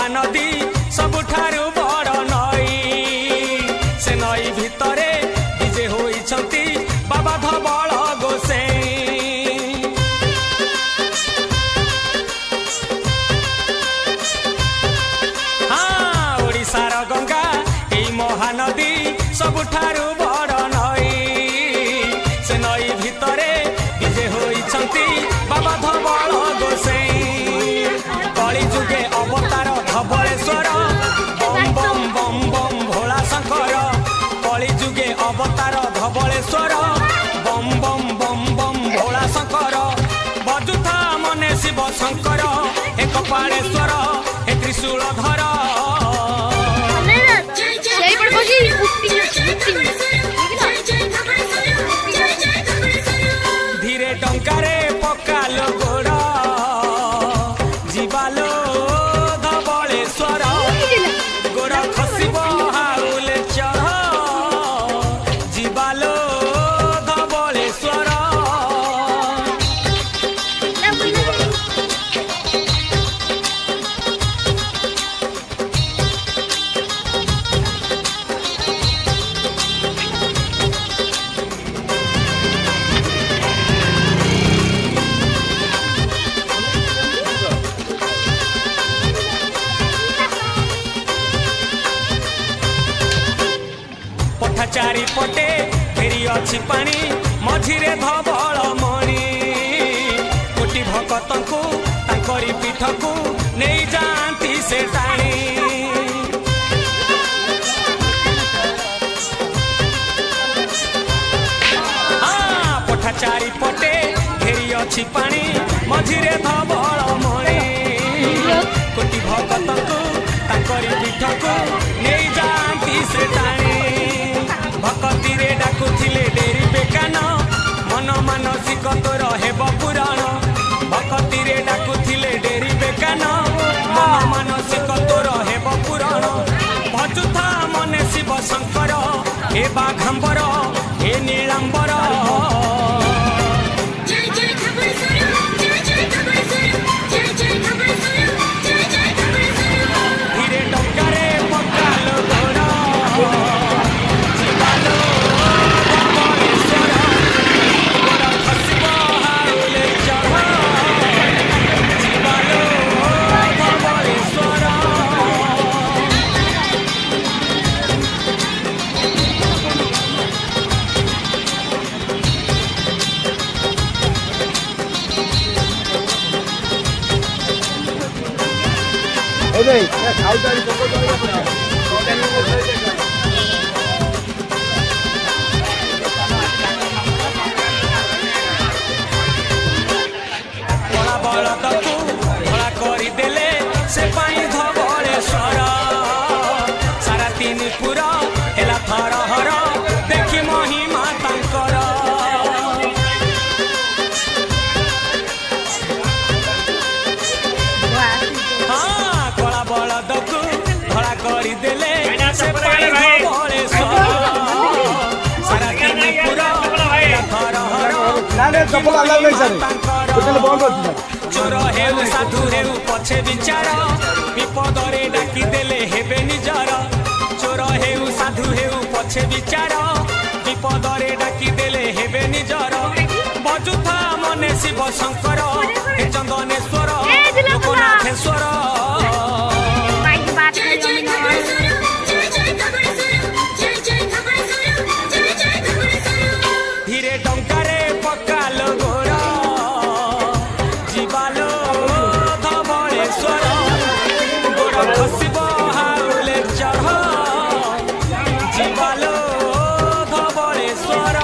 महानदी सबुठारु बड़ नई से नई भितरे विजे होइछंती बाबा धवल गोसाई। हाँ ओडिशार गंगा ए महानदी सबुठारु बड़ नई से नई भितरे विजे होइछंती बाबा धवल गोसाई। कली जुगे अवतार धवलेश्वर बम बम बम बम भोला शंकर। कली जुगे अवतार धवलेश्वर बम बम बम बम भोला शंकर। बजुथा मने शिव शंकर हे कपालेश्वर हे त्रिशूलधर। धीरे टंकारे पकालो गोड़ जीवालो धवलेश्वर गोड़ खसिब हाउले चढ़ जीवालो धवलेश्वर। पठा चारि पटे फेरी अछि पानी मझिरे धवल मणि। कोटि भक्तंकु तांकरी पीठकु नहीं जाती से टाणी। हाँ पठा चारि पटे फेरी अछि पानी मझिरे धवल मणि। कोटि भक्तंकु तांकरी पीठकु नहीं जाती से टाणी। भक्तिरे डाकुथिले डेरी बेकान मन मानसिक तोर हेब पुराण। भक्तिरे डाकुथिले डेरी बेकान मन मानसिक तोर हेब पुराण। भजुथा मने शिव शंकर हे बाघंबर हे नीलांबर। धीरे टंकारे पकालो गोड़ बलदकु भला करी देले से पाई धवलेश्वर। सारा तीन पुरा हेला थर हर देखी महिमा तांकर। हाँ कला बलदकु भला करी देले से पाई धवलेश्वर। सारा तीन पुरा हेला थर हर चोर हेउ साधु हेउ पछे विचार विपदरे डाकी देले हेबे निजर। चोर हेउ साधु हेउ पछे विचार विपदरे डाकी देले हेबे निजर। बजुथा मने शिव शंकर हे चंदनेश्वर लोकनाथेश्वर। धीरे टंकारे पकालो गोड़ जीवालो धवलेश्वर गोड़ खसिब हाउले चढ़ जीवालो धवलेश्वर।